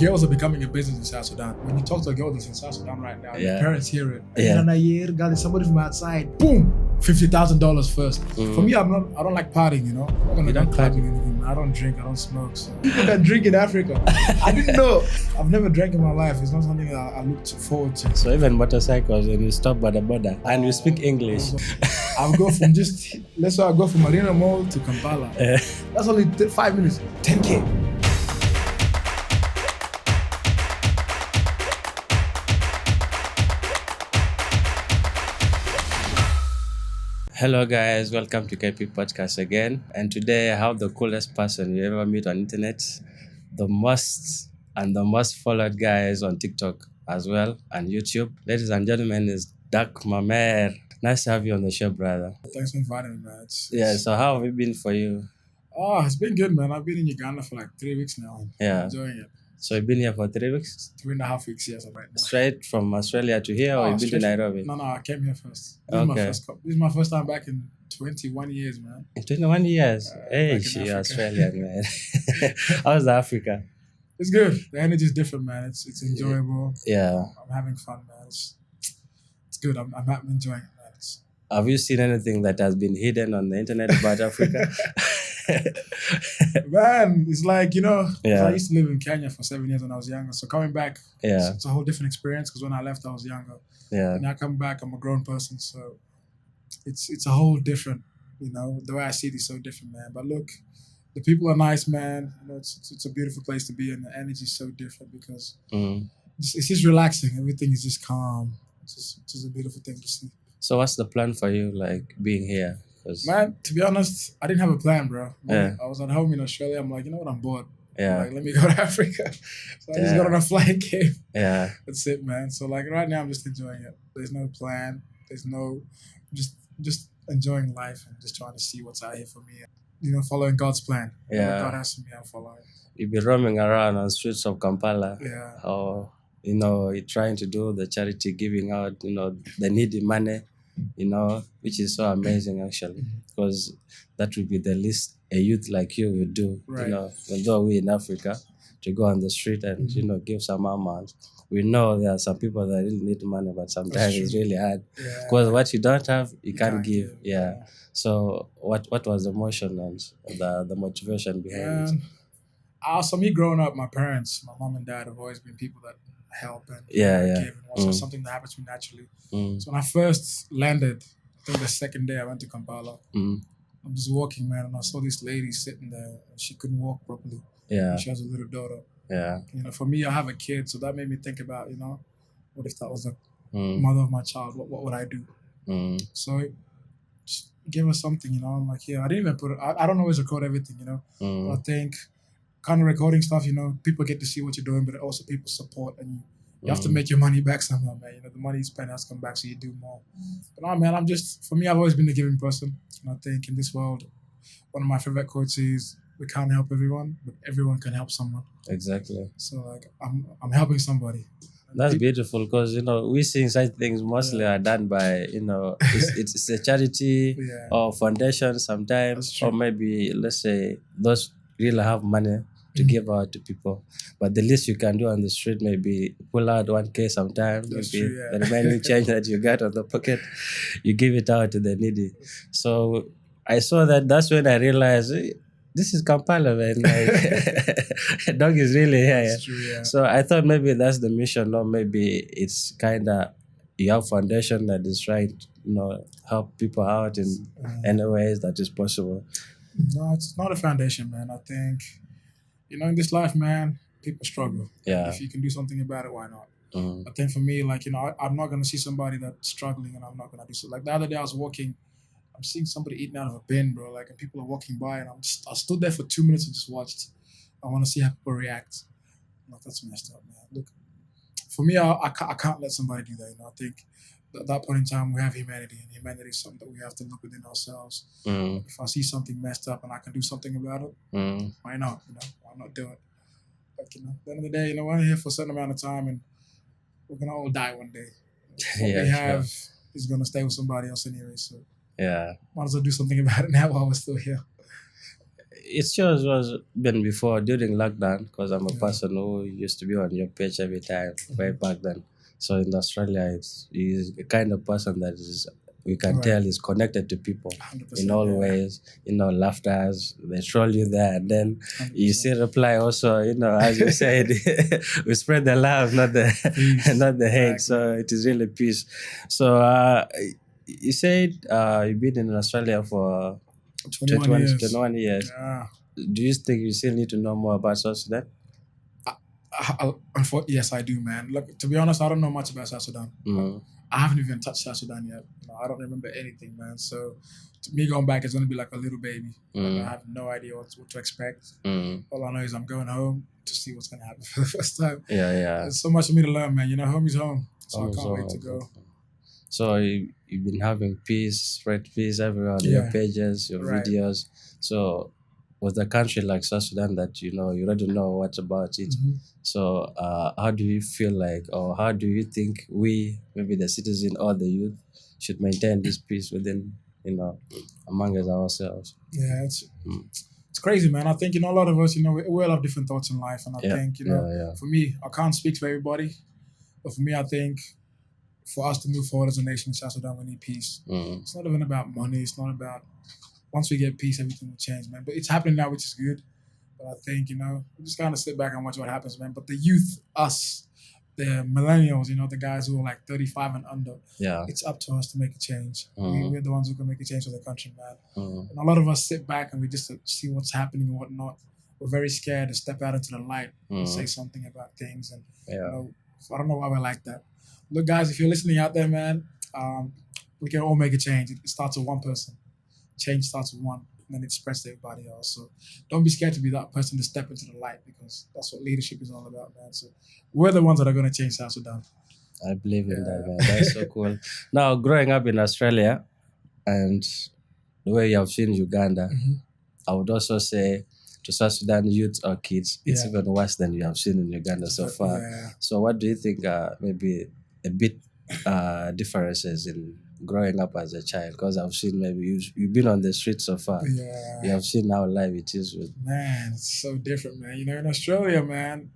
Girls are becoming a business in South Sudan. When you talk to a girl that's in South Sudan right now, your parents hear it. Yeah. And a year, got somebody from outside, boom, $50,000 first. For me, I don't like partying, you know. I'm not gonna don't clubbing anything. I don't drink, I don't smoke. So. People that drink in Africa, I didn't know. I've never drank in my life. It's not something that I look forward to. So even motorcycles, when you stop by the border and you speak English. I'll go from let's say I go from Marina Mall to Kampala. That's only 5 minutes, 10K. Hello guys, welcome to KP Podcast again. And today I have the coolest person you ever meet on internet, the most followed guys on TikTok as well and YouTube. Ladies and gentlemen, is Dok Mamer. Nice to have you on the show, brother. Thanks for inviting me, man. So how have it been for you? Oh, it's been good, man. I've been in Uganda for like 3 weeks now. Yeah. I'm enjoying it. So you've been here for 3 weeks? 3.5 weeks, yes, right now. Straight from Australia to here, or you've been to Nairobi? No, I came here first. This is my first time back in 21 years, man. In 21 years? Hey, you're Australian, man. How's Africa? It's good. The energy is different, man. It's enjoyable. Yeah. I'm having fun, man. It's good. I'm enjoying it, man. Have you seen anything that has been hidden on the internet about Africa? Man, it's like, I used to live in Kenya for 7 years when I was younger. So coming back, it's a whole different experience because when I left, I was younger. Yeah. And now I come back, I'm a grown person. So it's a whole different, the way I see it is so different, man. But look, the people are nice, man. It's a beautiful place to be, and the energy is so different because it's just relaxing. Everything is just calm. It's just a beautiful thing to see. So what's the plan for you, like, being here? Man, to be honest, I didn't have a plan, bro. Yeah. I was at home in Australia. I'm like, you know what? I'm bored. Yeah. Like, let me go to Africa. So I just got on a flight, came. Yeah. That's it, man. So like right now, I'm just enjoying it. There's no plan. Just enjoying life and just trying to see what's out here for me. Following God's plan. Yeah. God has for me, I'm following. You'll be roaming around on streets of Kampala. Yeah. Or, you're trying to do the charity, giving out, the needy money. Which is so amazing actually, because that would be the least a youth like you would do. Right. Although we in Africa, to go on the street and give some amount. We know there are some people that really need money, but sometimes it's really hard because what you don't have, you can't give. Yeah. So what was the motion and the motivation behind it? So me growing up, my parents, my mom and dad have always been people that help and give and also something that happens to me naturally. So when I first landed, I think the second day I went to Kampala, I'm just walking, man, and I saw this lady sitting there and she couldn't walk properly. Yeah. And she has a little daughter. Yeah. For me, I have a kid, so that made me think about, what if that was the mother of my child? What would I do? So just give her something, I'm like, I didn't even put it, I don't always record everything, but I think kind of recording stuff, people get to see what you're doing, but also people support, and you have to make your money back somehow, man. The money you spend has to come back, so you do more. But no, man, for me, I've always been a giving person. And I think in this world, one of my favorite quotes is, we can't help everyone, but everyone can help someone. Exactly. So like, I'm helping somebody. That's beautiful because, we see such things mostly are done by, it's a charity or foundation sometimes, or maybe, let's say, those really have money to give out to people. But the least you can do on the street, maybe pull out 1K sometimes. That's maybe true, the remaining change that you got on the pocket, you give it out to the needy. So I saw that's when I realized, this is Kampala, man. Like, dog is really here. That's true, yeah. So I thought maybe that's the mission, or maybe it's kind of, you have foundation that is trying to, help people out in any ways that is possible. No, it's not a foundation, man. I think, in this life, man, people struggle. Yeah. If you can do something about it, why not? I think for me, like, I'm not going to see somebody that's struggling and I'm not going to do so. Like the other day I was walking, I'm seeing somebody eating out of a bin, bro. Like, and people are walking by and I stood there for 2 minutes and just watched. I want to see how people react. Like, that's messed up, man. Look, for me, I can't let somebody do that. I think at that point in time, we have humanity, and humanity is something that we have to look within ourselves. If I see something messed up and I can do something about it, why not? Why not do it? Like, at the end of the day, we're here for a certain amount of time, and we're gonna all die one day. What we have is gonna stay with somebody else anyway. So might as well do something about it now while we're still here. It's yours was been before during lockdown because I'm a Yeah. person who used to be on your page every time way back then. So in Australia, he's the kind of person that is we can Right. tell is connected to people 100%. in all yeah. ways. Laughters, they troll you there, and then you 100%. see reply also. As you said, we spread the love, not the Peace. not the hate. Exactly. So it is really peace. So you said you've been in Australia for 21 years. 21 years. Yeah. Do you think you still need to know more about South Sudan? Yes, I do, man. Look, to be honest, I don't know much about South Sudan. Mm. I haven't even touched South Sudan yet. I don't remember anything, man. So, to me going back is going to be like a little baby. Like, I have no idea what to expect. All I know is I'm going home to see what's going to happen for the first time. Yeah. There's so much for me to learn, man. Home is home. So I can't wait to go. So you've been having peace, spread peace everywhere on your pages, your videos. So with a country like South Sudan that you already know what's about it. So how do you feel like, or how do you think we, maybe the citizen or the youth, should maintain this peace within, among us ourselves? Yeah, it's crazy, man. I think a lot of us, we all have different thoughts in life, and I think for me, I can't speak for everybody, but for me, I think for us to move forward as a nation in South Sudan, we need peace. It's not even about money. It's not about, once we get peace, everything will change, man. But it's happening now, which is good. But I think, we just kind of sit back and watch what happens, man. But the youth, us, the millennials, the guys who are like 35 and under, it's up to us to make a change. We're the ones who can make a change for the country, man. And a lot of us sit back and we just see what's happening and whatnot. We're very scared to step out into the light and say something about things. And, I don't know why we're like that. Look, guys, if you're listening out there, man, we can all make a change. It starts with one person. Change starts with one, and then it spreads to everybody else. So don't be scared to be that person to step into the light, because that's what leadership is all about, man. So we're the ones that are going to change South Sudan. I believe in that, man. That's so cool. Now, growing up in Australia and the way you have seen Uganda, I would also say to South Sudan youth or kids, it's even worse than you have seen in Uganda so far. So what do you think maybe a bit differences in growing up as a child? Because I've seen, maybe you've been on the streets so far. You have seen how life it is with. Man, it's so different, man. In Australia, man,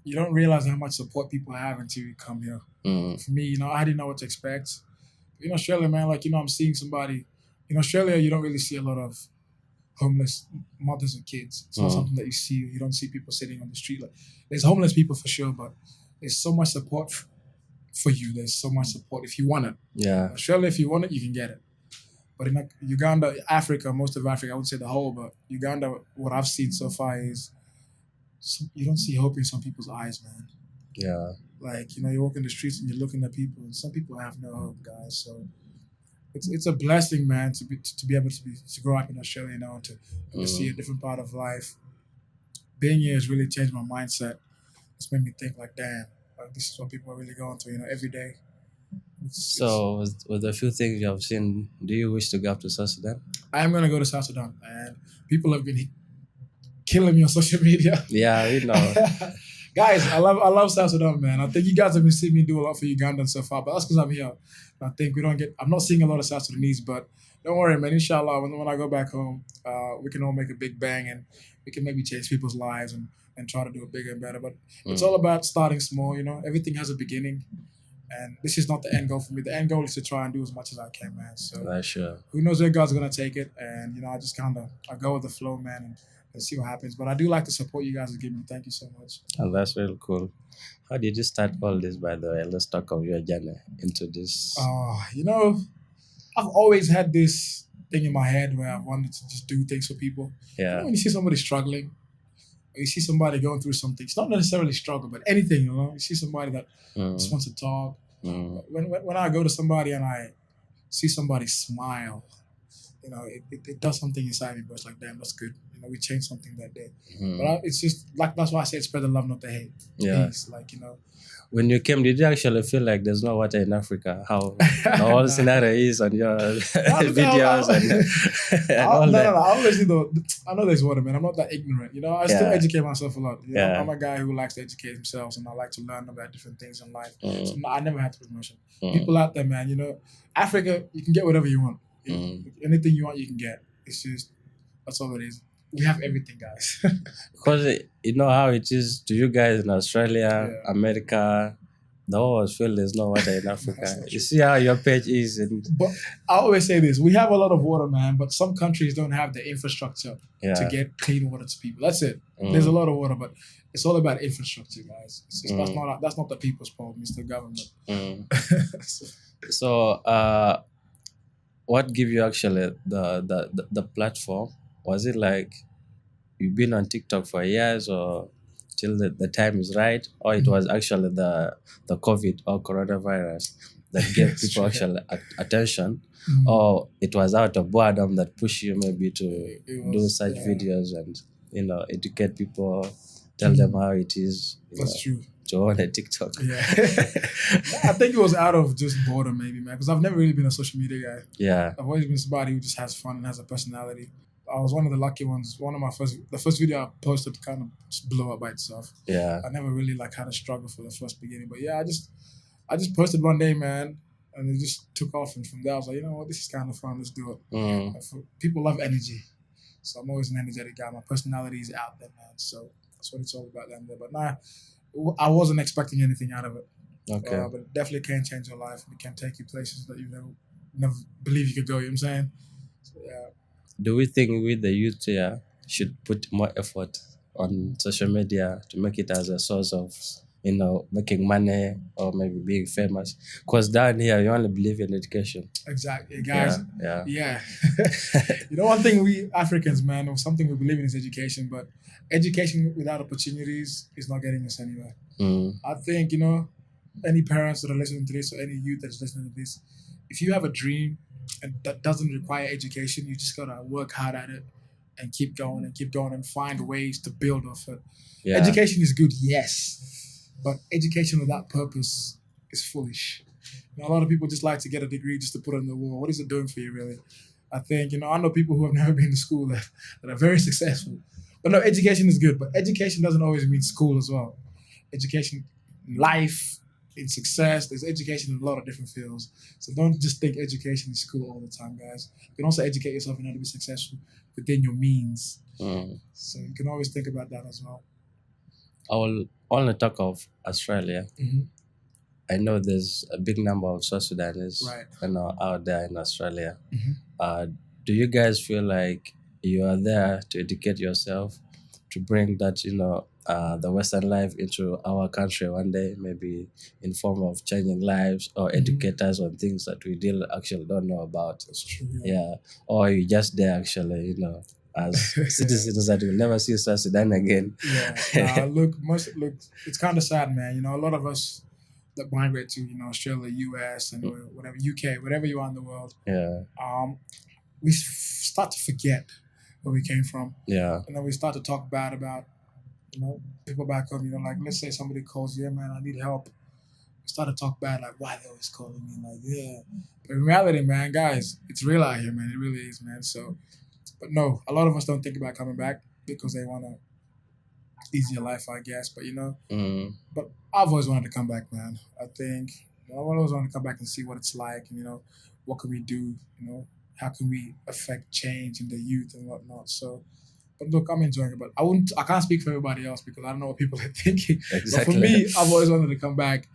you don't realize how much support people have until you come here. For me, I didn't know what to expect. In Australia, man, I'm seeing somebody. In Australia, you don't really see a lot of homeless mothers and kids. It's not something that you see. You don't see people sitting on the street. There's homeless people for sure, but there's so much support for you. There's so much support if you want it. Yeah. In Australia, if you want it, you can get it. But in Uganda, Africa, most of Africa, I wouldn't say the whole, but Uganda, what I've seen so far is you don't see hope in some people's eyes, man. Yeah. You walk in the streets and you're looking at people, and some people have no hope, guys. So it's a blessing, man, to be able to grow up in Australia now, and to see a different part of life. Being here has really changed my mindset. It's made me think damn, this is what people are really going through, every day. So with the few things you have seen, do you wish to go up to South Sudan? I am going to go to South Sudan, and people have been killing me on social media. Yeah, we know. Guys, I love South Sudan, man. I think you guys have been seeing me do a lot for Ugandans so far, but that's because I'm here. I think I'm not seeing a lot of South Sudanese, but don't worry, man. Inshallah, when I go back home, we can all make a big bang, and we can maybe change people's lives and try to do it bigger and better. But it's all about starting small, Everything has a beginning, and this is not the end goal for me. The end goal is to try and do as much as I can, man. So sure. Who knows where God's going to take it, and, I just I go with the flow, man, and see what happens. But I do like the support you guys have given me. Thank you so much. And that's really cool. How did you start all this, by the way? Let's talk of your journey into this. I've always had this thing in my head where I wanted to just do things for people. Yeah. When you see somebody struggling, or you see somebody going through something, it's not necessarily struggle, but anything, You see somebody that just wants to talk. When I go to somebody and I see somebody smile, it does something inside me, but it's damn, that's good. We changed something that day. But it's just that's why I said spread the love, not the hate. Yeah. Peace, When you came, did you actually feel like there's no water in Africa? How the whole scenario is on your videos and all that? No. I always I know there's water, man. I'm not that ignorant. I still educate myself a lot. I'm a guy who likes to educate himself, and I like to learn about different things in life. So I never had to promotion. People out there, man, Africa, you can get whatever you want. Anything you want, you can get. It's just, that's all it is. we have everything, guys. Because you know how it is to you guys in Australia, Yeah. America, the whole field is no water in Africa. That's not You true. see how your page is, and But I always say this: we have a lot of water, man. But some countries don't have the infrastructure to yeah, get clean water to people. That's it. There's a lot of water, but it's all about infrastructure, guys. That's not the people's problem. It's the government. Mm. So, So, what give you actually the platform? Was it like you've been on TikTok for years, or till the time is right, or it was actually the COVID or coronavirus that gave It's people true. actually attention, Mm. or it was out of boredom that pushed you maybe to It do was, such yeah. videos and educate people, tell them how it is, That's true. to own a TikTok. Yeah. I think it was out of just boredom, maybe, man. Because I've never really been a social media guy. Yeah. I've always been somebody who just has fun and has a personality. I was one of the lucky ones. One of the first video I posted kind of just blew up by itself. Yeah. I never really had a struggle for the first beginning, but yeah, I just posted one day, man, and it just took off. And from there, I was like, you know what, this is kind of fun. Let's do it. People love energy, so I'm always an energetic guy. My personality is out there, man. So that's what it's all about down there. But nah, I wasn't expecting anything out of it. Okay. But it definitely can change your life. It can take you places that you never believe you could go. You know what I'm saying? So, yeah. Do we think we, the youth here, should put more effort on social media to make it as a source of, making money or maybe being famous? Because down here, you only believe in education. Exactly, guys. Yeah. One thing we Africans, man, or something we believe in is education, but education without opportunities is not getting us anywhere. I think, any parents that are listening to this or any youth that's listening to this, if you have a dream and that doesn't require education, you just gotta work hard at it and keep going and find ways to build off it. Yeah. Education is good, yes, but education without purpose is foolish. A lot of people just like to get a degree just to put it on the wall. What is it doing for you, really? I think, I know people who have never been to school that are very successful. But no, education is good, but education doesn't always mean school as well. Education in life, in success, there's education in a lot of different fields. So don't just think education is school all the time, guys. You can also educate yourself in order to be successful within your means. So you can always think about that as well. I will only talk of Australia. Mm-hmm. I know there's a big number of South Sudanese right. Out there in Australia. Mm-hmm. Do you guys feel like you are there to educate yourself, to bring that, the Western life into our country one day, maybe in form of changing lives or educate us on things that we actually don't know about? That's true. Yeah. Or you just there actually, as citizens that will never see South Sudan again. Yeah. Look, it's kind of sad, man. A lot of us that migrate to, Australia, US, and whatever, UK, whatever you are in the world. Yeah. We start to forget where we came from. Yeah. And then we start to talk bad about, people back home. Like, let's say somebody calls, yeah, man, I need help. We start to talk bad, like, why they always calling me? Like, yeah. But in reality, man, guys, it's real out here, man. It really is, man. So, but no, a lot of us don't think about coming back because they want to easier life, I guess. But but I've always wanted to come back, man. I think I've always wanted to come back and see what it's like, and what can we do, how can we affect change in the youth and whatnot. So, but look, I'm enjoying it. But I can't speak for everybody else because I don't know what people are thinking. Exactly. But for me, I've always wanted to come back,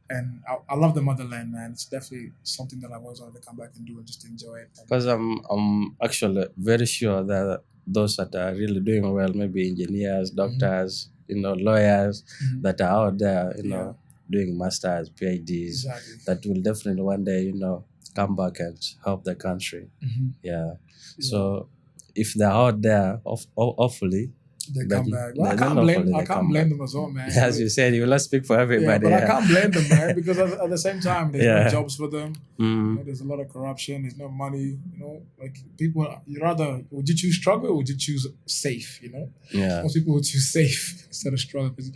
and I love the motherland, man. It's definitely something that I've always wanted to come back and do and just enjoy it. Because I'm actually very sure that those that are really doing well, maybe engineers, doctors, lawyers that are out there, doing masters, PhDs, that will definitely one day, come back and help the country. Yeah. So if they're out there, hopefully they come back. Well, I can't blame them as well, man. As you said, you will not speak for everybody. But I can't blame them, man, because at the same time, there's no jobs for them. There's a lot of corruption. There's no money. Like people, would you choose struggle or would you choose safe? Yeah. Most people would choose safe instead of struggle because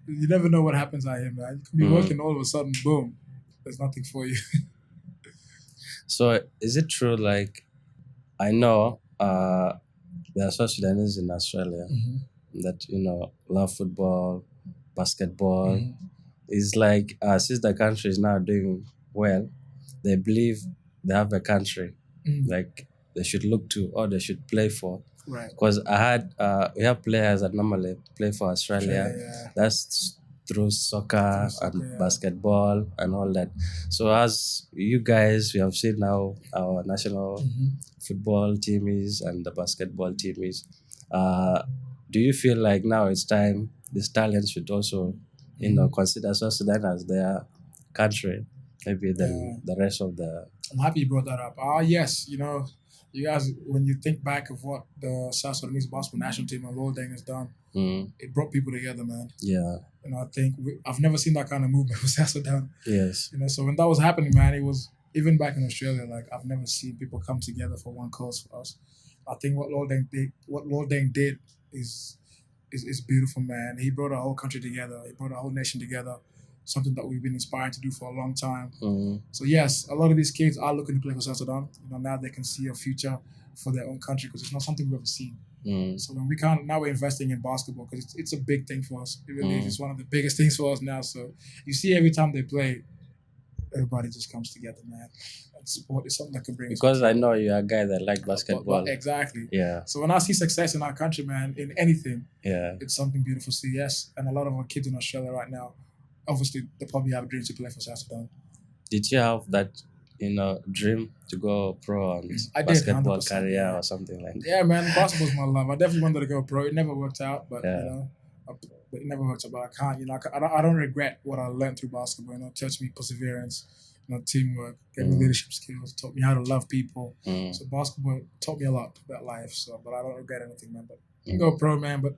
you never know what happens out here, man. You can be working all of a sudden, boom, there's nothing for you. So is it true? Like, I know there are South Sudanese in Australia that love football, basketball. It's like since the country is now doing well, they believe they have a country like they should look to or they should play for. Right. Because I had we have players that normally play for Australia. Yeah. That's through soccer and yeah. basketball and all that. So as you guys, we have seen now our national football team is and the basketball team is. Do you feel like now it's time these talents should also, consider South Sudan as their country, maybe than the rest of the. I'm happy you brought that up. Yes, you guys, when you think back of what the South Sudanese basketball national team and Lord Deng has done, it brought people together, man. Yeah. I think I've never seen that kind of movement with South Sudan. Yes. So when that was happening, man, it was even back in Australia. Like I've never seen people come together for one cause for us. I think what Lord Deng did is beautiful, man. He brought our whole country together. He brought our whole nation together. Something that we've been inspired to do for a long time. So yes, a lot of these kids are looking to play for South Sudan. Now they can see a future for their own country because it's not something we've ever seen. So when now we're investing in basketball because it's a big thing for us. It really is. It's one of the biggest things for us now. So you see every time they play, everybody just comes together, man. And sport is something that can bring us because I know you're a guy that like basketball. Exactly. Yeah. So when I see success in our country, man, in anything, it's something beautiful to see. Yes, and a lot of our kids in Australia right now, obviously, they probably have dreams to play for South Sudan. Did you have that, dream to go pro on basketball career or something like that? Yeah, man, basketball's my love. I definitely wanted to go pro. It never worked out, but it never worked out. But I can't, I don't regret what I learned through basketball. It taught me perseverance, teamwork, gave me leadership skills, taught me how to love people. So basketball taught me a lot about life. So, but I don't regret anything, man. But you can go pro, man. But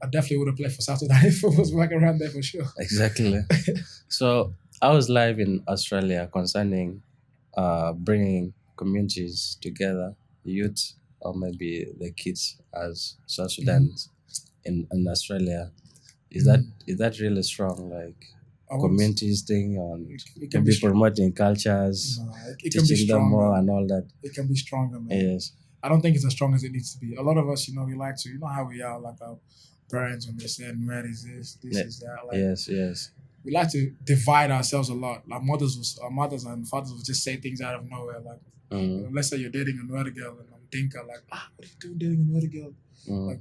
I definitely would have played for South Sudan if it was back around there for sure. Exactly. So I was live in Australia concerning bringing communities together, youth or maybe the kids as South Sudan's in Australia. Is that really strong? Like communities thing on it can be promoting cultures, teaching them more and all that. It can be stronger, man. Yes. I don't think it's as strong as it needs to be. A lot of us, we like to, how we are, like our parents when they say, "Where is this is that?" Like, yes. We like to divide ourselves a lot. Like our mothers and fathers will just say things out of nowhere. Like, let's say you're dating a Nuer girl and I'm Dinka. Like, what are you doing dating a Nuer girl? Like,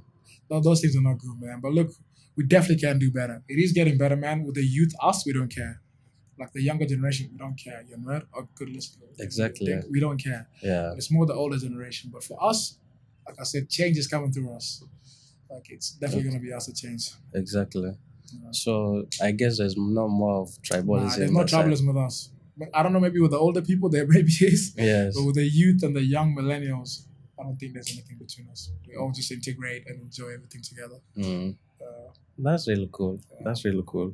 those things are not good, man. But look, we definitely can do better. It is getting better, man. With the youth, we don't care. Like the younger generation, we don't care. You're Nuer or good listener. Exactly. We don't care. Yeah. It's more the older generation. But for us, like I said, change is coming through us. Like it's definitely going to be us to change. Exactly. So I guess there's no more of tribalism. There's no tribalism with us. But I don't know, maybe with the older people there maybe is. Yes. But with the youth and the young millennials, I don't think there's anything between us. We all just integrate and enjoy everything together. That's really cool. That's really cool.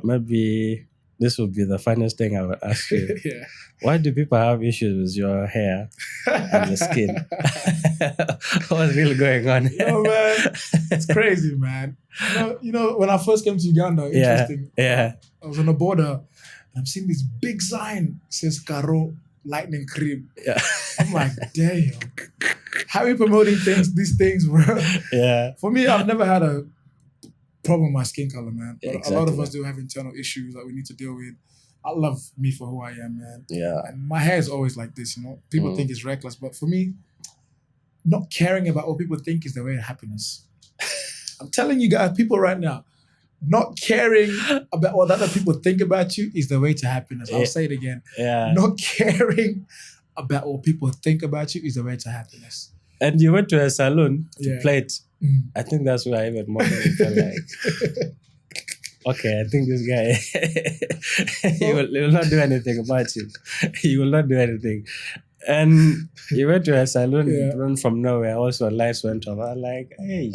Maybe this would be the funniest thing I would ask you. Yeah. Why do people have issues with your hair and your skin? What's really going on? Man, it's crazy, man. When I first came to Uganda, interesting. Yeah. I was on the border and I'm seeing this big sign that says Karo Lightning Cream. Yeah. I'm like, damn. How are you promoting these things, bro? Yeah. For me, I've never had a problem with my skin color, man. But exactly. A lot of us do have internal issues that we need to deal with. I love me for who I am, man. Yeah. And my hair is always like this, People think it's reckless, but for me, not caring about what people think is the way to happiness. I'm telling you guys, people right now, not caring about what other people think about you is the way to happiness. I'll say it again. Yeah. Not caring about what people think about you is the way to happiness. And you went to a salon to plait. I think that's why I even more felt like, okay, I think this guy, he will not do anything about you. He will not do anything. And you went to a salon run from nowhere. Also, lights went off. I'm like, hey.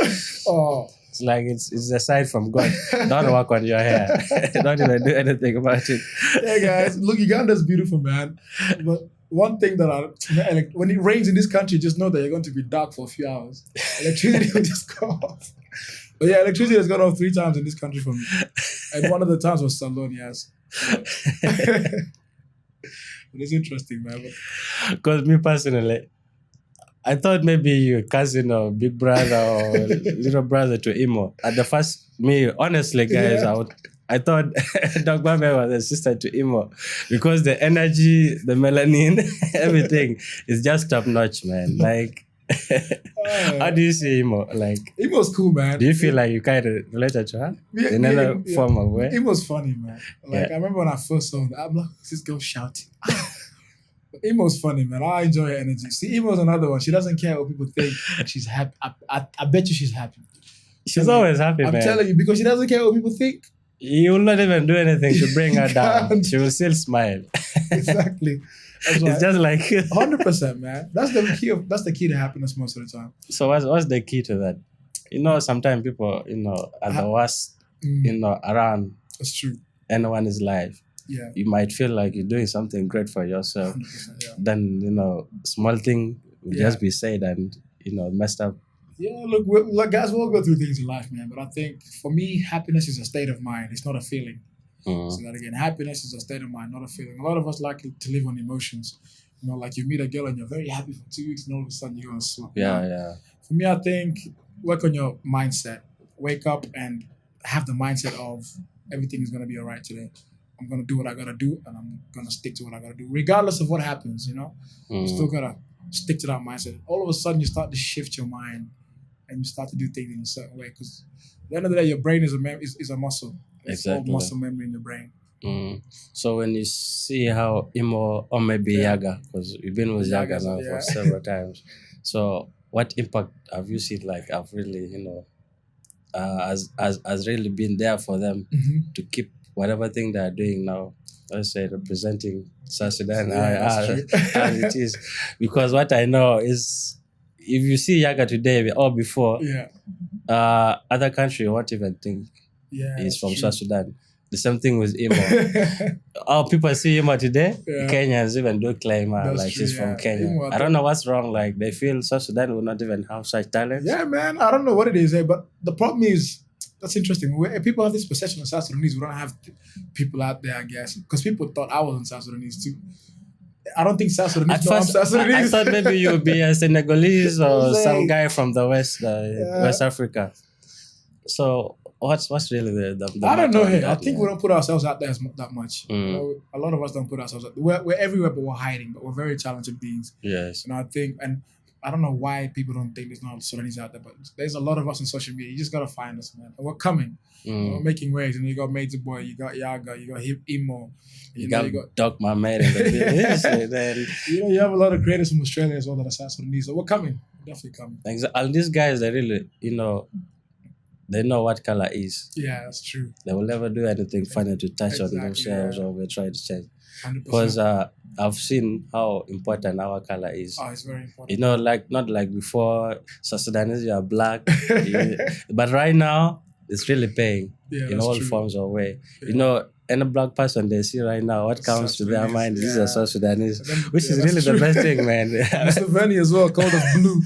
Oh. It's like it's a sign from God. Don't work on your hair. Don't even do anything about it. Yeah, guys. Look, Uganda's beautiful, man. But one thing that when it rains in this country, just know that you're going to be dark for a few hours. Electricity will just go off. But yeah, electricity has gone off 3 times in this country for me. And one of the times was salon, yes. But it's interesting, man. Because me personally, I thought maybe your cousin or big brother or little brother to Imo. At the first, honestly, guys, I thought Dok Mamer was a sister to Imo because the energy, the melanin, everything is just top notch, man. Like How do you see Emo? Like, Emo's cool, man. do you feel like you kind of related to her Yeah, in another form of way? Emo's funny, man. Like, I remember when I first saw her, I'm like, this girl shouting. Emo's funny, man. I enjoy her energy. See, Emo's another one. She doesn't care what people think. She's happy. I bet you she's happy. She's always happy, man. I'm telling you, because she doesn't care what people think. You will not even do anything to bring her down. She will still smile. Exactly. It's just like 100%, man. That's the key to happiness most of the time. So what's the key to that? You know, sometimes people, are the worst, around. That's true. Anyone's life. Yeah. You might feel like you're doing something great for yourself. Yeah. Then, small thing will just be said and, messed up. Yeah, look, guys, we'll go through things in life, man. But I think for me, happiness is a state of mind. It's not a feeling. So that again, happiness is a state of mind, not a feeling. A lot of us like to live on emotions. Like you meet a girl and you're very happy for 2 weeks, and all of a sudden you're gonna slump. Yeah. For me, I think work on your mindset. Wake up and have the mindset of everything is gonna be all right today. I'm gonna do what I gotta do, and I'm gonna stick to what I gotta do, regardless of what happens. You still gotta stick to that mindset. All of a sudden, you start to shift your mind, and you start to do things in a certain way. Because at the end of the day, your brain is a muscle. It's exactly. all muscle memory in your brain. So when you see how Emo or maybe Yaga, because you've been with Yaga now for several times, so what impact have you seen? Like, I've really, has really been there for them to keep whatever thing they are doing now. Let's say representing South Sudan as it is, because what I know is, if you see Yaga today or before, other country won't even think he's from South Sudan. The same thing with Emo. People see Emo today. Kenyans even do claim like she's from Kenya. Emo, I don't know what's wrong. Like, they feel South Sudan will not even have such talent. Yeah, man. I don't know what it is, but the problem is, that's interesting. People have this perception of South Sudanese. We don't have people out there, I guess, because people thought I was in South Sudanese too. I don't think South Sudanese. At first, South Sudanese. I thought maybe you'd be a Senegalese or some guy from the West Africa. So what's really the I don't know. I think we don't put ourselves out there that much. A lot of us don't put ourselves out there. We're everywhere, but we're hiding. But we're very talented beings. Yes. And I think, and I don't know why people don't think there's not Sudanese out there, but there's a lot of us on social media. You just gotta find us, man. And we're coming. We're making waves. And you got Major Boy, you got Yaga, you got Emo. You got Dok Mamer in the business. You have a lot of creators from Australia as well that are South Sudanese. So we're coming. We're definitely coming. And these guys, they really, they know what color is. Yeah, that's true. They will never do anything funny to touch on themselves or they try to change. 100%. Because I've seen how important our color is. Oh, it's very important. Not like before, South Sudanese, you are black. But right now, it's really paying in all forms of way. Yeah. Any black person they see right now, what comes to their mind is a South Sudanese, which is really the best thing, man. Museveni as well called us blue.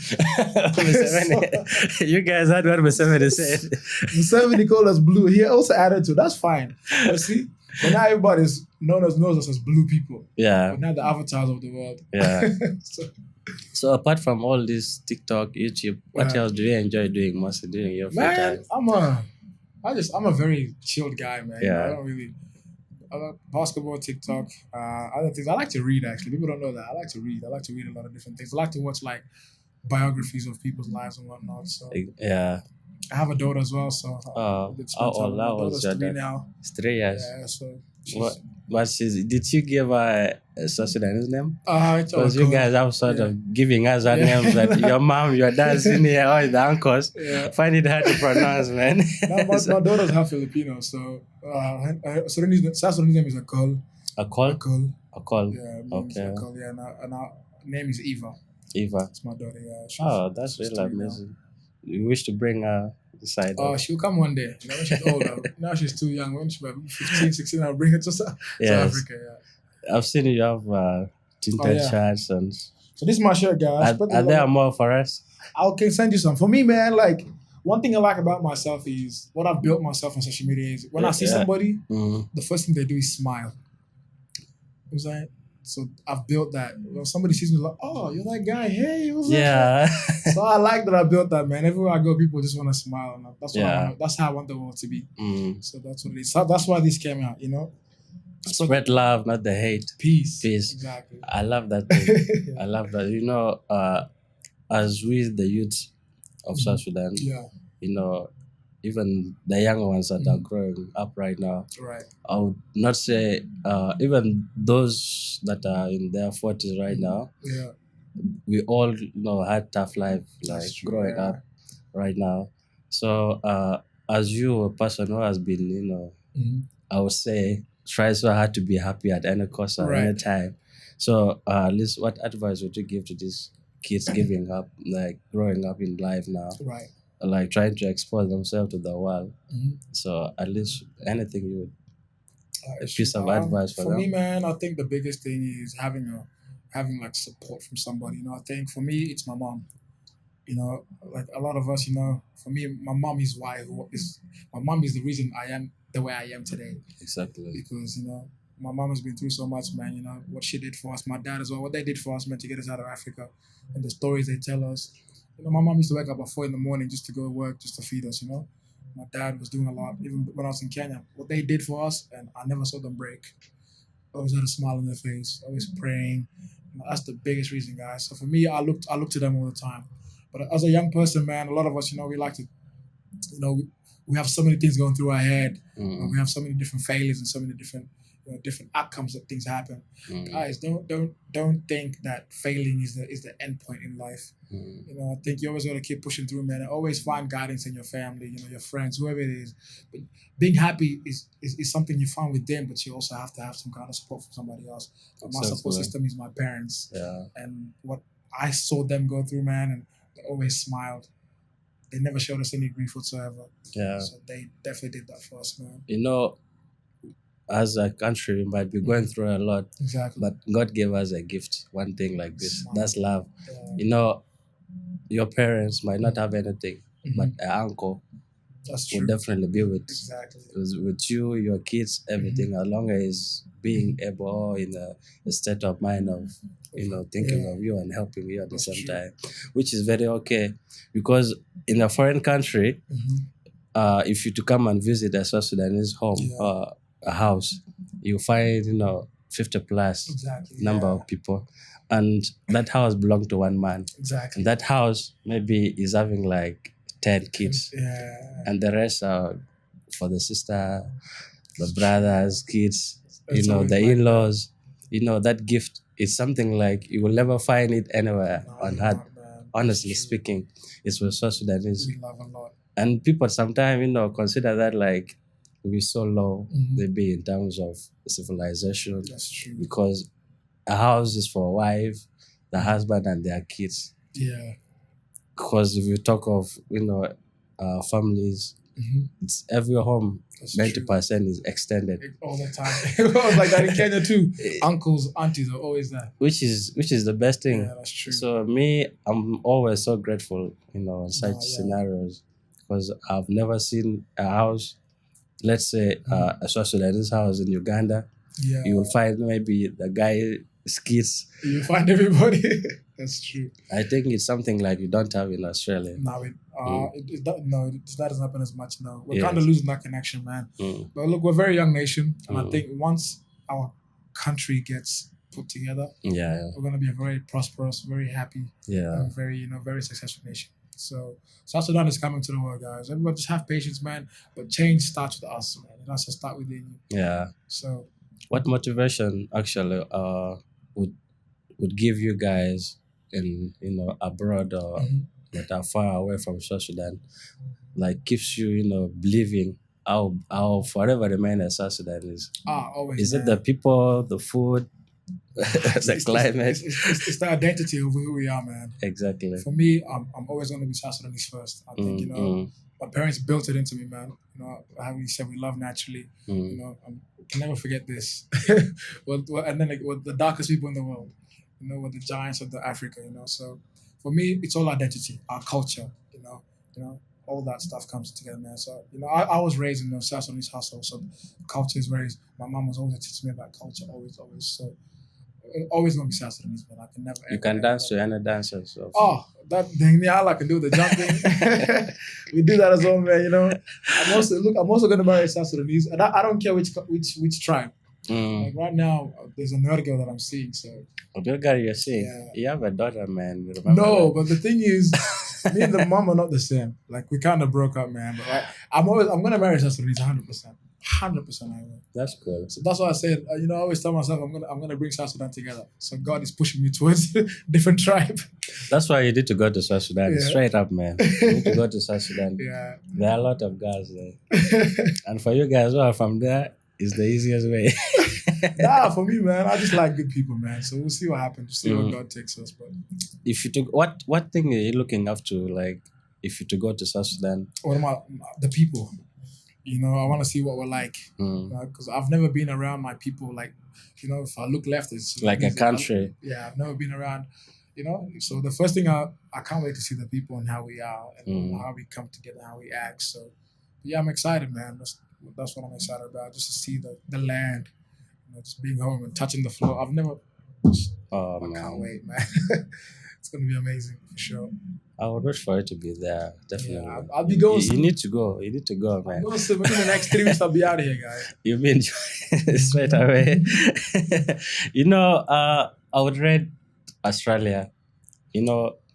You guys heard what Museveni said. Museveni called us blue. He also added to that's fine. But see, but now everybody's knows us as blue people. Yeah. We're now the avatars of the world. Yeah. So apart from all this TikTok, YouTube, what else do you enjoy doing mostly during your free time? I'm a very chilled guy, man. Yeah. I don't really. I like basketball, TikTok, other things. I like to read, actually. People don't know that. I like to read. I like to read a lot of different things. I like to watch, like, biographies of people's lives and whatnot. So yeah. I have a daughter as well, so how old was your daughter? Now. It's 3 years. Yeah, so did you give her a South Sudanese name? Because you guys have sort of giving us our names, but your mom, your dad's in here, or the uncles find it hard to pronounce, man. My daughter's half Filipino, so South Sudanese name is Akol. Akol? Yeah, okay. Akol, yeah, and our name is Eva. Eva. That's my daughter, yeah. That's really amazing. You wish to bring her side? She'll come one day. When she's older. Now she's too young. When she's about 15, 16, I'll bring her to South Africa. Yeah. I've seen you have tinted shirts and. So this is my shirt, guys. Are there more for us? I can send you some. For me, man, like one thing I like about myself is what I've built myself on social media is when I see somebody, the first thing they do is smile. You know what I'm saying? So I've built that. When somebody sees me like, oh, you're that guy. Hey, what's up? So I like that I built that, man. Everywhere I go, people just want to smile. And that's how I want the world to be. So that's what it is. So that's why this came out, Spread love, not the hate. Peace. Peace. Exactly. I love that thing. I love that. as we, the youth of South Sudan, even the young ones that are growing up right now, I would not say, even those that are in their 40s right now, we all had tough life growing up right now. So as you, a person who has been, I would say, try so hard to be happy at any cost or any time. So at least what advice would you give to these kids giving up, growing up in life now, trying to expose themselves to the world? So at least anything you would, a piece of advice for them? Me, man, I think the biggest thing is having like support from somebody. I think for me it's my mom. Like a lot of us, for me, my mom is my mom is the reason I am the way I am today. Exactly. Because, my mom has been through so much, man, what she did for us, my dad as well, what they did for us, man, to get us out of Africa, and the stories they tell us. My mom used to wake up at 4 a.m. just to go to work, just to feed us, My dad was doing a lot, even when I was in Kenya. What they did for us, and I never saw them break. Always had a smile on their face, always praying. That's the biggest reason, guys. So for me, I look to them all the time. But as a young person, man, a lot of us, we like to, we have so many things going through our head. We have so many different failures and so many different, different outcomes that things happen. Guys, don't think that failing is the end point in life. I think you always got to keep pushing through, man. And always find guidance in your family, your friends, whoever it is. But being happy is something you find with them, but you also have to have some kind of support from somebody else. My support system is my parents. And what I saw them go through, man, and they always smiled. They never showed us any grief whatsoever. So they definitely did that for us, man. As a country, we might be going through a lot. Exactly. But God gave us a gift, one thing like this. That's love. Your parents might not have anything, but an uncle will definitely be with you, your kids, everything, as long as being able in a state of mind of thinking of you and helping you at the same time, which is very okay. Because in a foreign country, if you to come and visit a South Sudanese home or a house, you find 50 plus number of people, and that house belongs to one man. And that house maybe is having like 10 kids, and the rest are for the sister, the brothers, kids, the in-laws. That gift is something like you will never find it anywhere on earth. Honestly speaking, it's with South Sudanese. We love a lot. And people sometimes, consider that like we're so low, maybe in terms of civilization. That's true. Because a house is for a wife, the husband, and their kids. Because if you talk of, families, it's every home, 90% is extended. All the time. It was like that in Kenya too. Uncles, aunties are always there. Which is the best thing. Yeah, that's true. So me, I'm always so grateful, in such scenarios, because I've never seen a house, let's say a South Sudanese house in Uganda. You will find maybe the guy's kids. You find everybody. That's true. I think it's something like you don't have in Australia. No, that doesn't happen as much now. We're kind of losing that connection, man. But look, we're a very young nation, and I think once our country gets put together, we're going to be a very prosperous, very happy, and very, very successful nation. So South Sudan is coming to the world, guys. Everybody just have patience, man. But change starts with us, man. It has to start within you. Yeah. So, what motivation actually would give you guys in abroad or that are far away from South Sudan, like keeps you believing I'll forever remain a South Sudanese? Always. Is it the people, the food, the climate? It's the identity of who we are, man. Exactly. For me, I'm always going to be South Sudanese first. I think my parents built it into me, man. How we said we love naturally. I can never forget this. And then we're the darkest people in the world. We're the giants of the Africa. So for me, it's all identity, our culture. All that stuff comes together, man. So I was raised in a South Sudanese household, so culture is raised. My mom was always teaching me about culture, always. So always gonna be South Sudanese, man. I can never. You can dance to any dances. So. That thing, all I can do the jumping. We do that as well, man. I'm also gonna marry South Sudanese, and I don't care which tribe. Like right now, there's another girl that I'm seeing. So A good girl you're seeing. yeah. You have a daughter, man. Remember No, that? but the thing is, me and the mom are not the same. Like we kind of broke up, man. But I'm gonna marry South Sudanese 100%. 100% I will. That's cool. So that's why I said, I always tell myself I'm gonna bring South Sudan together. So God is pushing me towards different tribe. That's why you need to go to South Sudan. Yeah. Straight up, man. You need to go to South Sudan. Yeah. There are a lot of girls there. And for you guys who are from there, it's the easiest way. Nah, for me, man, I just like good people, man. So we'll see what happens. See where God takes us. But If you took what thing are you looking up to, like if you to go to South Sudan? what about the people? I want to see what we're like. Because I've never been around my people. Like, if I look left, it's Like a country. I've never been around. So the first thing I can't wait to see the people and how we are and how we come together, how we act. So yeah, I'm excited, man. That's what I'm excited about. Just to see the land, just being home and touching the floor. I've never. I can't wait, man. It's gonna be amazing for sure. I would wish for you to be there. Definitely. Yeah, I'll be going. You need to go. You need to go, man. I'm going soon. Within the next 3 weeks, I'll be out of here, guys. You mean straight away? I would read Australia.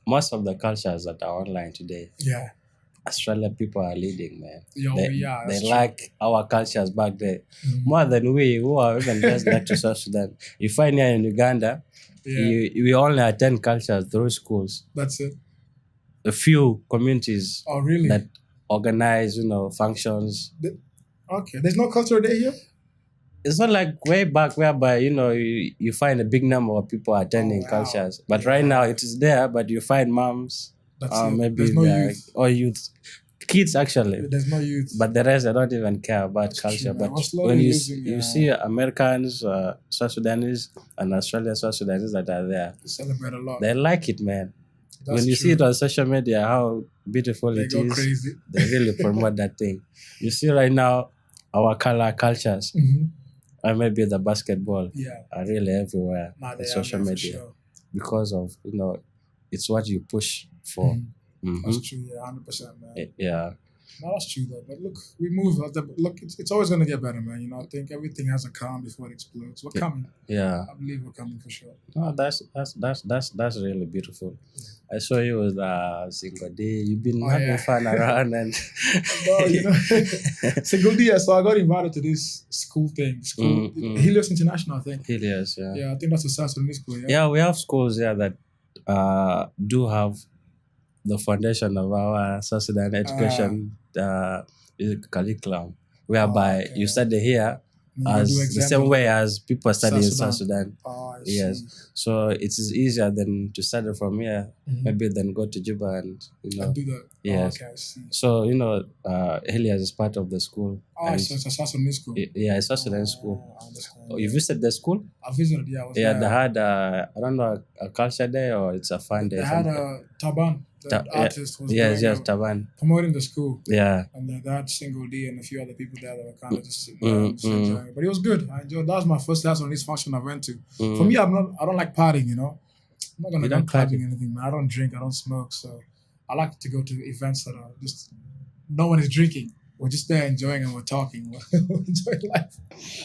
Most of the cultures that are online today. Yeah. Australia people are leading, man. They like our cultures back there more than we who are even just like to South Sudan. You find here in Uganda, we only attend cultures through schools. That's it. A few communities really? that organize, functions. Okay, there's no culture day here? It's not like way back whereby, you find a big number of people attending cultures. But right now it is there, but you find moms, maybe there's no youth. Or youth. Kids actually. There's no youth. But the rest, I don't even care about culture. True, but when you see Americans, South Sudanese, and Australian South Sudanese that are there, they celebrate a lot. They like it, man. That's when you true. see it on social media, how beautiful they it go is, crazy. They really promote that thing. You see right now, our cultures, and maybe the basketball, are really everywhere on social media sure. because of it's what you push for. That's true, 100%, man. Yeah. No, that's true though. But look, we move. Look, it's always gonna get better, man. I think everything has a calm before it explodes. We're coming. Yeah. I believe we're coming for sure. No, that's really beautiful. I saw you with Single D. You've been having fun around and Single D. So I got invited to this school thing. Helios International, I think. Helios, yeah. Yeah, I think that's a South Sudanese school. Yeah, we have schools here that do have the foundation of our South Sudan education curriculum, whereby you study here as the same way as people study in South Sudan. Yes, so it is easier than to study from here, maybe then go to Juba and do that. Yes. Okay, I see. So Helios is part of the school. So it's a South Sudanese school. Yeah, it's a South Sudan school. I understand. You visited the school? I visited. Yeah, I was there. They had I don't know, a culture day or it's a fun day. They had a Taban. The artist was Taban. promoting the school. Yeah. And they had Single D and a few other people there that were kind of just enjoying it. But it was good. I enjoyed. That was my first South Sudanese function I went to. For me, I don't like partying. I'm not gonna go clubbing or anything, man. I don't drink. I don't smoke. So I like to go to events that are just no one is drinking. We're just there enjoying and we're talking. We're enjoying life.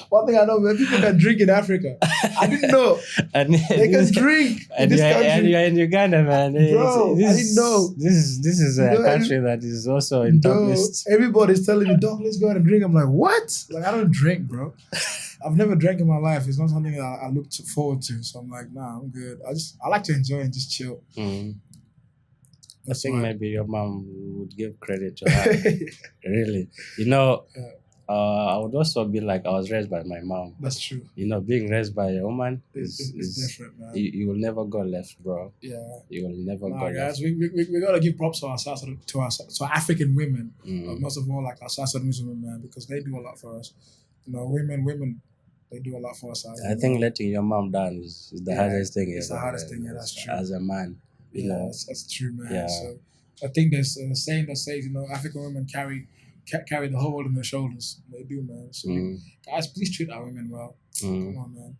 One thing I know, man, people can drink in Africa. I didn't know. They can drink in this country. And you're in Uganda, man. Bro, I didn't know. This is a country that is also in top list. Everybody's telling me, Dok, let's go out and drink. I'm like, what? Like, I don't drink, bro. I've never drank in my life. It's not something that I look forward to. So I'm like, nah, I'm good. I like to enjoy and just chill. I think maybe your mom would give credit to her. Really. I would also be like, I was raised by my mom. That's true. Being raised by a woman is different, man. You will never go left, bro. Yeah. You will never go guys, left. we gotta give props to our African women. Most of all, like our South Sudanese women, man, because they do a lot for us. Women, they do a lot for us. I think letting your mom down is the hardest thing. It's the hardest thing, that's true. As a man. That's true, man. Yeah. So I think there's a saying that says, African women carry the whole world on their shoulders. They do, man. So guys, please treat our women well. Come on, man.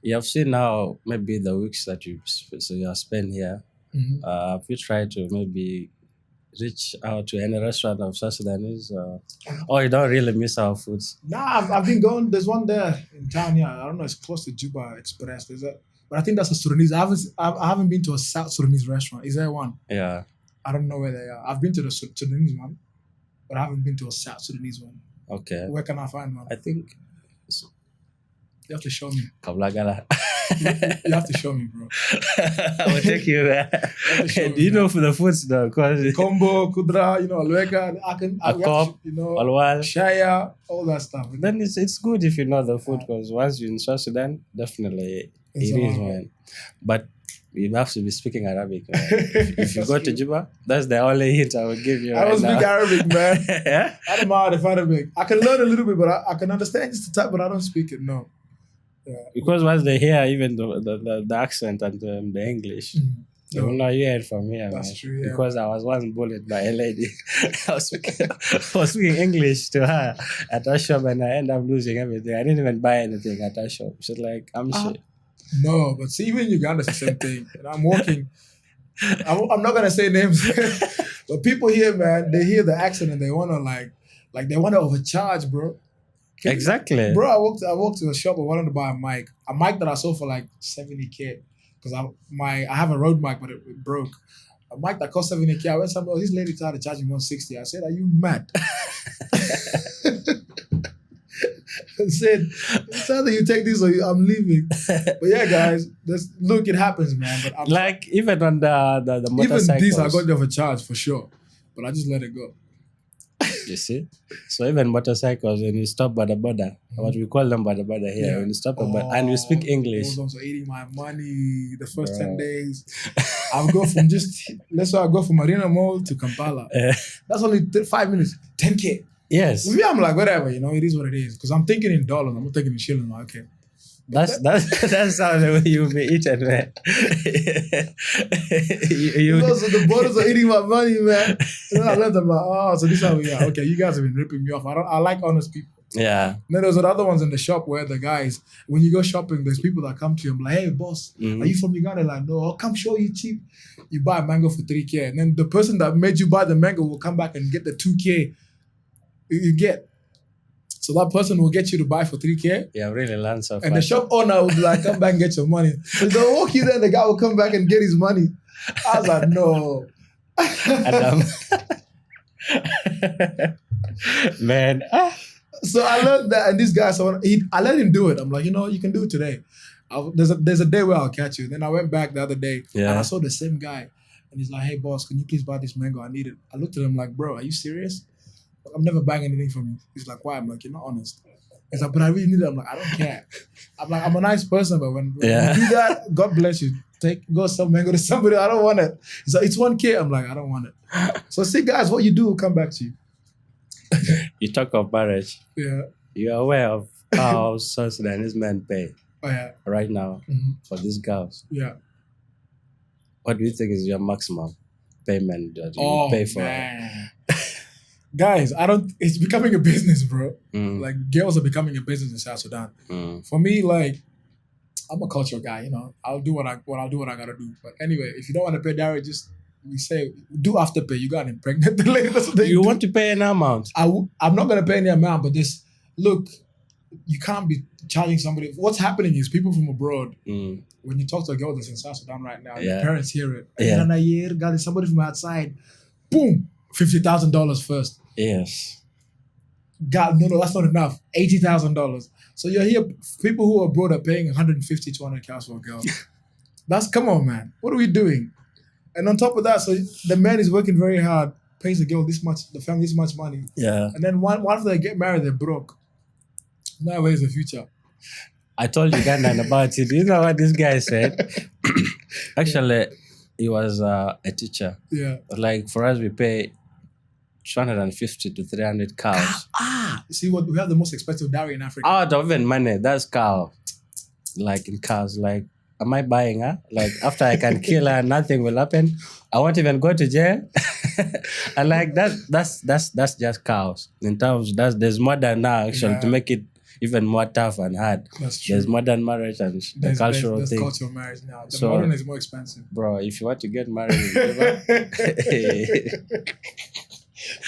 You have seen now maybe the weeks that you have spent here. Have you tried to maybe reach out to any restaurant of South Sudanese? Or you don't really miss our foods? Nah, I've been going. There's one there in town. Yeah, I don't know. It's close to Juba Express. There's a, but I think that's a Sudanese. I haven't been to a South Sudanese restaurant. Is there one? Yeah. I don't know where they are. I've been to the Sudanese one, but I haven't been to a South Sudanese one. Okay. Where can I find one? I think You have to show me. Kablagala. You have to show me, bro. I will take you there. Do you know for the foods though? Cause Combo, Kudra, Alwega, Alwal, Shaya, all that stuff. Then it's good if you know the food, because once you're in South Sudan, definitely it is, man. But you have to be speaking Arabic, man. If you go to Juba, that's the only hint I will give you. I don't speak Arabic, man. Yeah? I don't know how to Arabic. I can learn a little bit, but I can understand just the type, but I don't speak it, no. Yeah. Because once they hear even the accent and the English, they will not hear it from here. That's man. true, yeah. Because I was once bullied by a lady. I was speaking English to her at her shop, and I ended up losing everything. I didn't even buy anything at her shop. She's like, I'm shit. No, but see, even in Uganda, it's the same thing. And I'm walking. I'm not gonna say names, but people here, man, they hear the accent and they wanna like they wanna overcharge, bro. Exactly. Bro, I walked to a shop. I wanted to buy a mic that I sold for like 70K, because I have a Rode mic, but it broke. A mic that cost 70K. I went somewhere. This lady tried to charge me 160. I said, "Are you mad?" I said, "It's either you take this or I'm leaving." But yeah, guys, look, it happens, man. But like even on the motorcycles. Even this, I got them for charge for sure, but I just let it go. You see? So even motorcycles, when you stop by the border, what we call them by the border here, when you stop and you speak English. Those ones are eating my money the first 10 days. I'll go from let's say I go from Marina Mall to Kampala. That's only 5 minutes, 10K. Yes. With me, I'm like, whatever, it is what it is. Because I'm thinking in dollars, I'm not thinking in shillings. Like, okay. That's how you'll be eaten, man. So the borders are eating my money, man. And then I left them like, so this is how we are. Okay, you guys have been ripping me off. I like honest people. Yeah. Then there's other ones in the shop where the guys, when you go shopping, there's people that come to you and be like, "Hey, boss, are you from Uganda?" Like, "No, I'll come show you cheap." You buy a mango for 3K. And then the person that made you buy the mango will come back and get the 2K you get. So that person will get you to buy for 3K. Yeah, really learn so fast. And the shop owner will be like, "Come back and get your money." So they'll walk you there and the guy will come back and get his money. I was like, no. Man. So I learned that, and this guy, I let him do it. I'm like, you can do it today. There's a day where I'll catch you. And then I went back the other day and I saw the same guy. And he's like, "Hey, boss, can you please buy this mango? I need it." I looked at him like, "Bro, are you serious? I'm never buying anything from you." He's like, "Why?" I'm like, "You're not honest." He's like, "But I really need it." I'm like, "I don't care." I'm like, "I'm a nice person, but when you do that, God bless you. Go sell mango to somebody. I don't want it." He's like, "It's 1K. I'm like, "I don't want it." So see, guys, what you do will come back to you. You talk of marriage. Yeah. You're aware of how South Sudanese men pay right now for these girls. Yeah. What do you think is your maximum payment that you pay for? Man. Guys, it's becoming a business, bro. Like, girls are becoming a business in South Sudan. For me, like, I'm a cultural guy, I'll do what I gotta do. But anyway, if you don't want to pay dowry, we say, do afterpay. You got impregnate the lady. That's what they do. Want to pay an amount? I'm not gonna pay any amount, but look, you can't be charging somebody. What's happening is people from abroad, when you talk to a girl that's in South Sudan right now, your parents hear it. Yeah. And a year, got somebody from outside, boom, $50,000 first. Yes. God, no, that's not enough. $80,000. So you hear people who are abroad are paying 150, 200 cows for a girl. Come on, man. What are we doing? And on top of that, so the man is working very hard, pays the girl this much, the family this much money. Yeah. And then once they get married, they're broke. Now where's the future? I told you Ugandan about it. You know what this guy said? Actually, he was a teacher. Yeah. Like for us, we pay 250 to 300 cows. You see what? We have the most expensive dowry in Africa. Out of even money, that's cow. Like in cows, like, am I buying her? Like after I can kill her, nothing will happen. I won't even go to jail. And like that's just cows. In terms, there's more than now actually to make it even more tough and hard. That's true. There's modern marriage and the cultural there's thing. cultural marriage now. The modern is more expensive. Bro, if you want to get married in Cuba,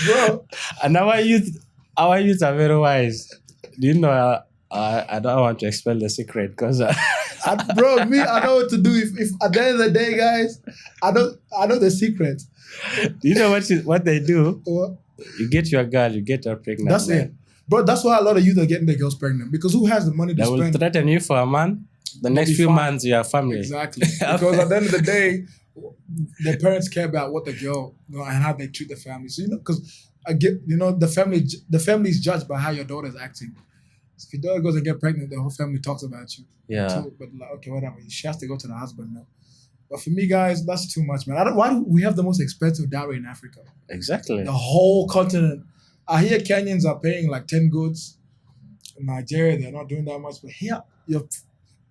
bro. And our youth are very wise. Do you know? I don't want to expel the secret because, bro, me, I know what to do. If at the end of the day, guys, I know the secret. Do you know what they do? What? You get your girl, you get her pregnant. That's it, bro. That's why a lot of youth are getting their girls pregnant, because who has the money to they spend? Will threaten you for a month. The next few months, you are family. Exactly, because at the end of the day, the parents care about what the girl, and how they treat the family. So because the family is judged by how your daughter is acting. So if your daughter goes and get pregnant, the whole family talks about you. Yeah. So, but like, okay, whatever. She has to go to the husband now. But for me, guys, that's too much, man. Why do we have the most expensive dowry in Africa? Exactly. The whole continent. I hear Kenyans are paying like 10 goods. In Nigeria, they're not doing that much. But here, you're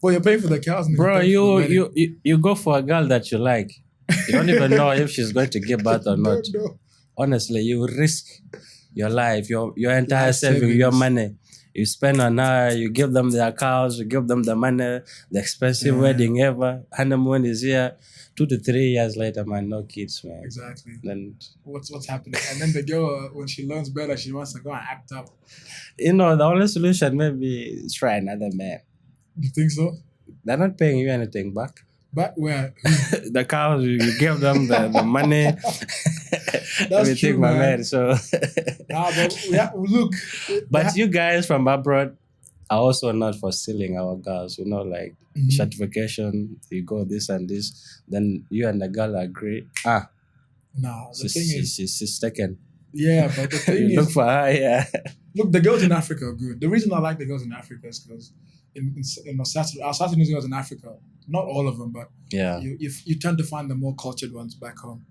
paying for the cows. Bro, you go for a girl that you like. You don't even know if she's going to give birth or not. No. Honestly, you risk your life, your entire savings, your money. You spend on her, you give them their cows, you give them the money, the expensive wedding ever. Honeymoon is here. 2 to 3 years later, man, no kids, man. Exactly. Then what's happening? And then the girl, when she learns better, she wants to go and act up. The only solution maybe is try another man. You think so? They're not paying you anything back. But where? The cows, you give them the money. That's true, man. So, look. But you guys from abroad are also not for stealing our girls. Like certification, you go this and this. Then you and the girl agree. Nah, the thing is, she's taken. Yeah, but the thing is, look for her. Yeah. Look, the girls in Africa are good. The reason I like the girls in Africa is because our South Sudanese girls in Africa, not all of them, but you tend to find the more cultured ones back home.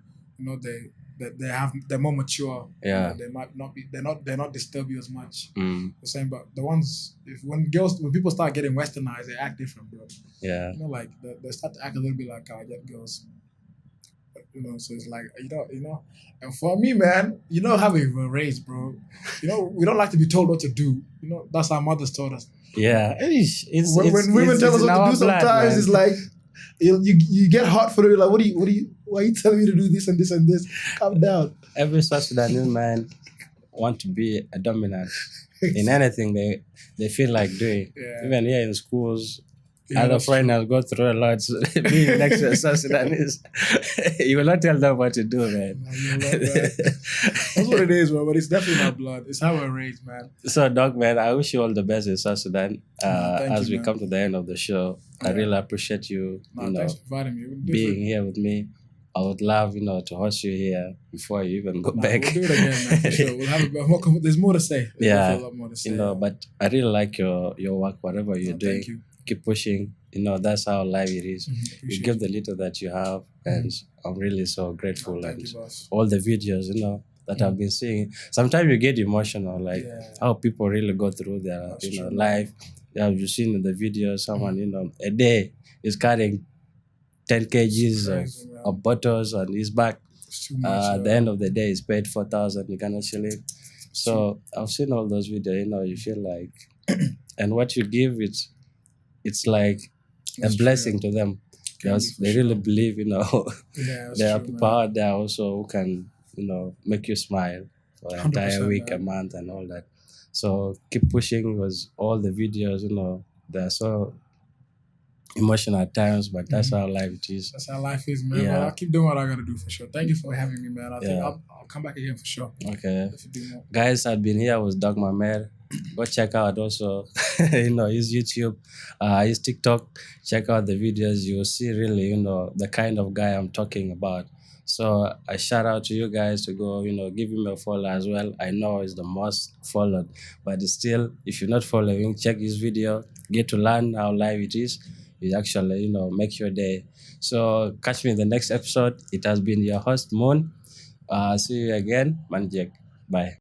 They're more mature. Yeah. They might not be. They're not disturb you as much. The same, but the ones when people start getting westernized, they act different, bro. Yeah. Like they start to act a little bit like Ghanaian girls. So it's like and for me, man, how we were raised, bro. We don't like to be told what to do. That's our mothers taught us. Yeah. When women tell us what to do, sometimes it's like you get hot for it. Like, why are you telling me to do this and this and this? Calm down. Every South Sudanese man want to be a dominant in anything they feel like doing. Yeah. Even here in schools, other foreigners go through a lot. Being next to a South Sudanese, you will not tell them what to do, man. No, that's what it is, bro. But it's definitely not blood. It's how we're raised, man. So, Dok, man, I wish you all the best in South Sudan. As we man. come to the end of the show, I really appreciate you. Thanks for inviting me. Being here with me. I would love, to host you here before you even go back. We'll do it again, man, for sure. We'll have there's more to say. There's a lot more to say. But I really like your work, whatever you're doing. Thank you. Keep pushing. That's how life it is. You give the little that you have, and I'm really so grateful. Thank you, boss. All the videos, that I've been seeing. Sometimes you get emotional, like how people really go through their life. You've seen in the video someone, a day is carrying 10 kgs of bottles on his back. At the end of the day, he's paid 4,000 Uganda shilling. So I've seen all those videos. You feel like, and what you give, it's like a blessing to them, because they really believe, there are people out there also who can, make you smile for an entire week, a month, and all that. So keep pushing, because all the videos, they're so emotional at times, but that's how life is. That's how life is, man. But I'll keep doing what I gotta do for sure. Thank you for having me, man. I think I'll come back again for sure. Okay. Guys, I've been here with Dok Mamer. Go check out also, his YouTube, his TikTok. Check out the videos. You'll see really, the kind of guy I'm talking about. So I shout out to you guys to go, give him a follow as well. I know he's the most followed, but still, if you're not following, check his video. Get to learn how live it is. It actually, make your day. So catch me in the next episode. It has been your host, Moon. See you again. Manjek. Bye.